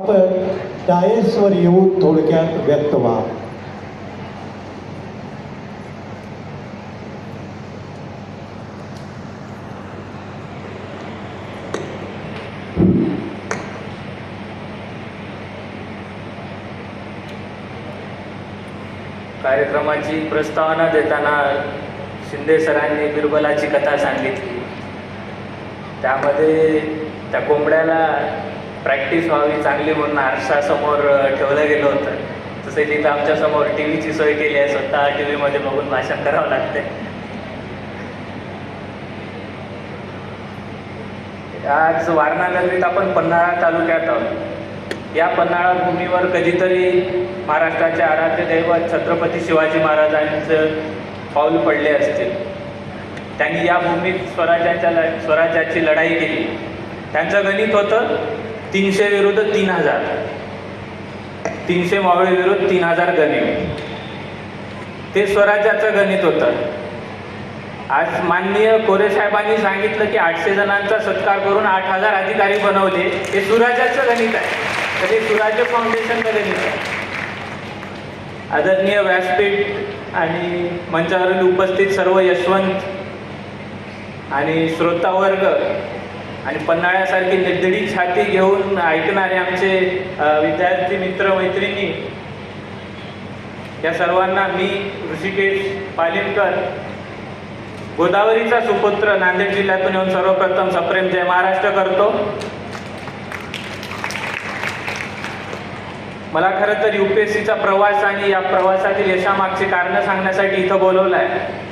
आपण डायसवर येऊन थोडक्यात व्यक्त व्हा. कार्यक्रमाची प्रस्तावना देताना शिंदे सरांनी बिरबलाची कथा सांगितली. त्यामध्ये त्या कोंबड्याला प्रॅक्टिस व्हावी चांगली म्हणून आरशासमोर ठेवलं गेलं होतं. तसे तिथं आमच्यासमोर टी व्हीची सोय केली आहे. स्वतः टी व्हीमध्ये बघून भाषण करावं लागते. आज वारणा नगरीत आपण पन्हाळा तालुक्यात आहोत. या पन्हाळा भूमीवर कधीतरी महाराष्ट्राचे आराध्य दैवत छत्रपती शिवाजी महाराजांचं पाऊल पडले असतील. त्यांनी या भूमीत स्वराज्याची लढाई केली. त्यांचं गणित होतं 300 विरुद्ध 3000. 300 मावळे विरुद्ध 3000 गणित. ते स्वराज्याचं गणित होतं. आज माननीय कोरे साहेबांनी सांगितलं की 800 जणांचा सत्कार करून 8000 अधिकारी बनवले. हे सुराज्याचं गणित आहे. तर हे सुराज्य फाउंडेशनचं गणित आहे. आदरणीय व्यासपीठ आणि मंचावरील उपस्थित सर्व यशवंत आणि श्रोतावर्ग आणि पन्हाळ्यासारखी निर्धडी छाती घेऊन ऐकणारे आमचे विद्यार्थी मित्र मैत्रिणी, या सर्वांना मी ऋषिकेश पालिमकर, गोदावरीचा सुपुत्र, नांदेड जिल्ह्यातून येऊन सर्वप्रथम सप्रेम जय महाराष्ट्र करतो. मला खरं तर UPSCचा प्रवास आणि या प्रवासातील यशामागची कारणं सांगण्यासाठी इथं बोलवलं आहे.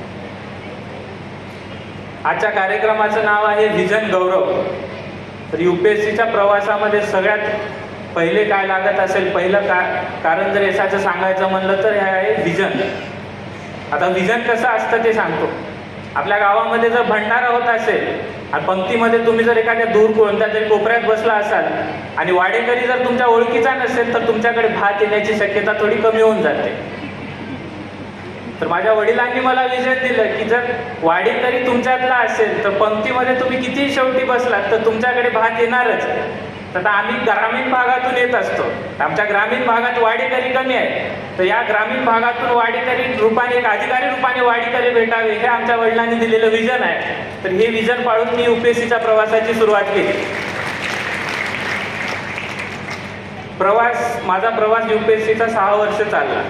आजच्या कार्यक्रमाचं नाव आहे व्हिजन गौरव. तर UPSCच्या प्रवासामध्ये सगळ्यात पहिले काय लागत असेल, पहिलं कारण जर यशाचं सांगायचं म्हणलं तर हे आहे व्हिजन. आता व्हिजन कसं असतं ते सांगतो. आपल्या गावामध्ये जर भंडारा होत असेल आणि पंक्तीमध्ये तुम्ही जर एखाद्या दूर कोणत्या तरी कोपऱ्यात बसला असाल आणि वाडेकरी जर तुमच्या ओळखीचा नसेल तर तुमच्याकडे भात येण्याची शक्यता थोडी कमी होऊन जाते. तर माझ्या वडिलांनी मला विजन दिलं की जर वाडेकरी तुमच्यातला असेल तर पंक्तीमध्ये तुम्ही कितीही शेवटी बसलात तर तुमच्याकडे भात येणारच. तर आम्ही ग्रामीण भागातून येत असतो. आमच्या ग्रामीण भागात वाडेकरी कमी आहे. तर या ग्रामीण भागातून वाडेकरी रूपाने, एक अधिकारी रूपाने वाडेकरी भेटावे हे आमच्या वडिलांनी दिलेलं विजन आहे. तर हे विजन पाळून मी UPSCच्या प्रवासाची सुरुवात केली. माझा प्रवास UPSCचा 6 वर्ष चालला.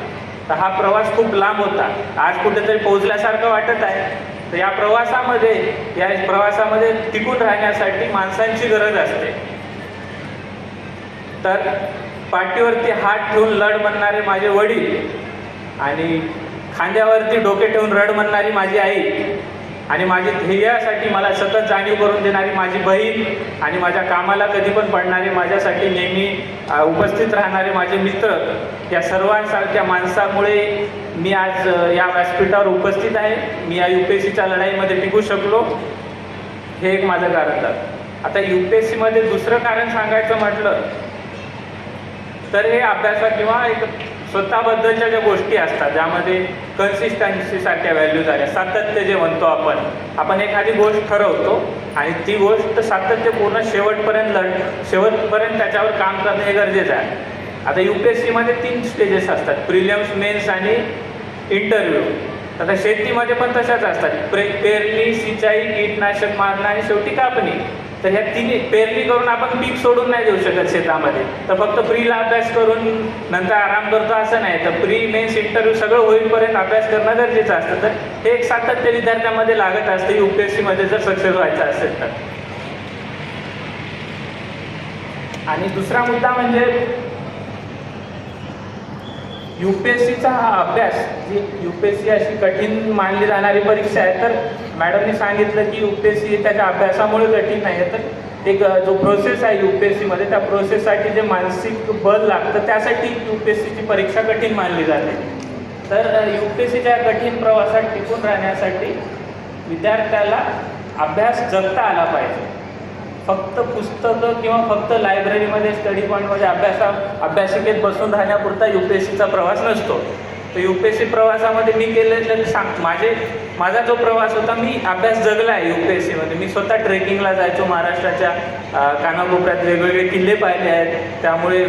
तर हा प्रवास खूप लांब होता. आज कुठेतरी पोहोचल्यासारखं वाटत आहे. तर या प्रवासामध्ये टिकून राहण्यासाठी माणसांची गरज असते. तर पाठीवरती हात ठेवून लढ म्हणणारे माझे वडील आणि खांद्यावरती डोके ठेवून रड म्हणणारी माझी आई आणि माझी ध्येयासाठी मला सतत जाणीव करून देणारी माझी बहीण आणि माझ्या कामाला कधी पण पडणारे, माझ्यासाठी नेहमी उपस्थित राहणारे माझे मित्र, या सर्वांसारख्या माणसामुळे मी आज या व्यासपीठावर उपस्थित आहे. मी या UPSCच्या लढाईमध्ये टिकू शकलो. हे एक माझं कारण झालं. आता UPSCमध्ये दुसरं कारण सांगायचं म्हटलं तर हे अभ्यासा किंवा एक स्वतःबद्दलच्या ज्या गोष्टी असतात ज्यामध्ये कन्सिस्टन्सीसारख्या व्हॅल्यूज आल्या, सातत्य जे म्हणतो आपण एखादी गोष्ट ठरवतो आणि ती गोष्ट सातत्यपूर्ण शेवटपर्यंत त्याच्यावर काम करणं हे गरजेचं आहे. आता UPSCमध्ये 3 स्टेजेस असतात, प्रिलिम्स, मेन्स आणि इंटरव्ह्यू. आता शेतीमध्ये पण तशाच असतात, पेरणी, सिंचाई, कीटनाशक मारणं आणि शेवटी कापणी. तर ह्या तिन्ही, पेरणी करून आपण पीक सोडून नाही देऊ शकत शेतामध्ये. तर फक्त प्रीला अभ्यास करून नंतर आराम करतो असं नाही. तर प्री, मेन्स, इंटरव्ह्यू सगळं होईपर्यंत अभ्यास करणं गरजेचं असतं. तर हे एक सातत्य विद्यार्थ्यांमध्ये लागत असतं UPSCमध्ये जर सक्सेस व्हायचं असेल तर. आणि दुसरा मुद्दा म्हणजे UPSCचा हा अभ्यास, जी UPSC अशी कठीण मानली जाणारी परीक्षा आहे. तर मॅडमनी सांगितलं की UPSC त्याच्या अभ्यासामुळे कठीण नाही आहे. तर एक जो प्रोसेस आहे UPSCमध्ये, त्या प्रोसेससाठी जे मानसिक बल लागतं त्यासाठी UPSCची परीक्षा कठीण मानली जाते. तर UPSCच्या कठीण प्रवासात टिकून राहण्यासाठी विद्यार्थ्याला अभ्यास जगता आला पाहिजे. फक्त पुस्तकं किंवा फक्त लायब्ररीमध्ये, स्टडी पॉईंटमध्ये अभ्यासिकेत बसून राहण्यापुरता UPSCचा प्रवास नसतो. तर UPSC प्रवासामध्ये मी केलेलं माझा जो प्रवास होता, मी अभ्यास जगला आहे UPSCमध्ये. मी स्वतः ट्रेकिंगला जायचो महाराष्ट्राच्या कानाकोपऱ्यात, वेगवेगळे किल्ले पाहिले आहेत. त्यामुळे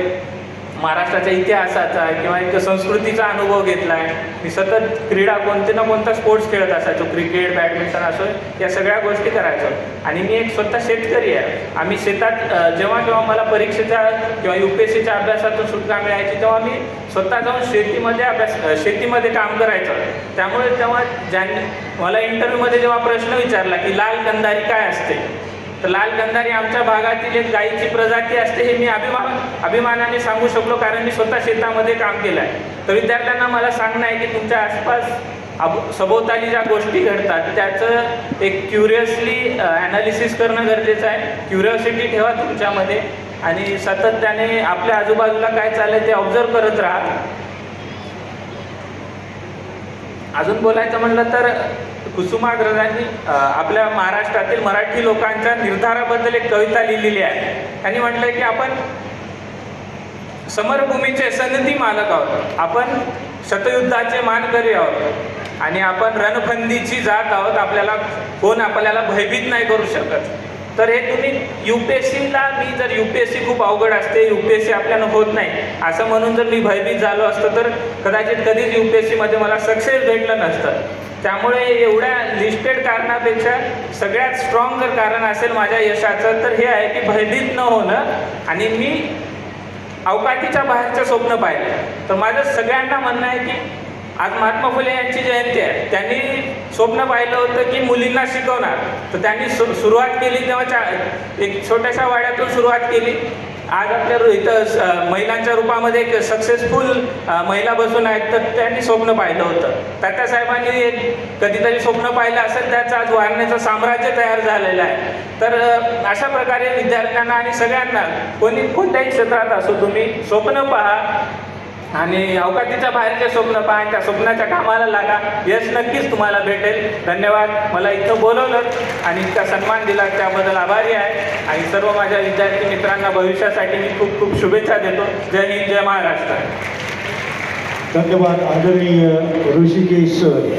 महाराष्ट्राच्या इतिहासाचा किंवा एक संस्कृतीचा अनुभव घेतला आहे. मी सतत क्रीडा कोणते ना कोणता स्पोर्ट्स खेळत असायचो, क्रिकेट, बॅडमिंटन असो, या सगळ्या गोष्टी करायचो. आणि मी एक स्वतः शेतकरी आहे. आम्ही शेतात जेव्हा केव्हा मला परीक्षेच्या किंवा UPSCच्या अभ्यासातून सुटका मिळायची, तेव्हा मी स्वतः जाऊन शेतीमध्ये काम करायचं. त्यामुळे तेव्हा मला इंटरव्ह्यूमध्ये जेव्हा प्रश्न विचारला की लाल कंदारी काय असते, तर लाल कंदारी आमच्या भागातील एक गायीची प्रजाती असते, हे मी अभिमानाने सांगू शकलो, कारण मी स्वतः शेतामध्ये काम केलं आहे. तर विद्यार्थ्यांना मला सांगणं आहे की तुमच्या आसपास सभोवताली ज्या गोष्टी घडतात त्याचं एक क्युरियसली ॲनालिसिस करणं गरजेचं आहे. क्युरिओसिटी ठेवा तुमच्यामध्ये आणि सातत्याने आपल्या आजूबाजूला काय चाललंय ते ऑब्झर्व करत राहा. अजून बोलायचं म्हणलं तर कुसुमाग्रजांनी आपल्या महाराष्ट्रातील मराठी लोकांच्या निर्धाराबद्दल एक कविता लिहिलेली आहे. त्यांनी म्हटलंय की आपण समरभूमीचे सनदी मालक आहोत, आपण शतयुद्धाचे मानकरी आहोत आणि आपण रणफंदीची जात आहोत. आपल्याला भयभीत नाही करू शकत. तर हे तुम्ही UPSCला, मी जर UPSC खूप अवघड असते, UPSC आपल्याला होत नाही असं म्हणून जर मी भयभीत झालो असतो तर कदाचित कधीच UPSCमध्ये मला सक्सेस भेटलं नसतं. त्यामुळे एवढ्या लिस्टेड कारणापेक्षा सगळ्यात स्ट्रॉंग जर कारण असेल माझ्या यशाचं तर हे आहे की भयभीत न होणं. आणि मी अवकाटीच्या बाहेरचं स्वप्न पाहिलं. तर माझं सगळ्यांना म्हणणं आहे की आज महात्मा फुले यांची जयंती आहे. त्यांनी स्वप्न पाहिलं होतं की मुलींना शिकवणार, तर त्यांनी सुरुवात केली तेव्हा एक छोट्याशा वाड्यातून सुरुवात केली. आज आपल्या इथं महिलांच्या रूपामध्ये एक सक्सेसफुल महिला बसून आहेत. तर त्यांनी स्वप्न पाहिलं होतं. तात्यासाहेबांनी एक कधीतरी स्वप्न पाहिलं असेल, त्याचं आज वारण्याचं साम्राज्य तयार झालेलं आहे. तर अशा प्रकारे विद्यार्थ्यांना आणि सगळ्यांना कोणत्याही क्षेत्रात असो तुम्ही स्वप्न पहा आणि अवकाटीच्या बाहेरचे स्वप्न पहा, त्या स्वप्नाच्या कामाला लागा. यश नक्कीच तुम्हाला भेटेल. धन्यवाद. मला इथं बोलवलं आणि इतका सन्मान दिला त्याबद्दल आभारी आहे. आणि सर्व माझ्या विद्यार्थी मित्रांना भविष्यासाठी मी खूप खूप शुभेच्छा देतो. जय हिंद, जय महाराष्ट्र. धन्यवाद आदरणीय ऋषिकेश सर.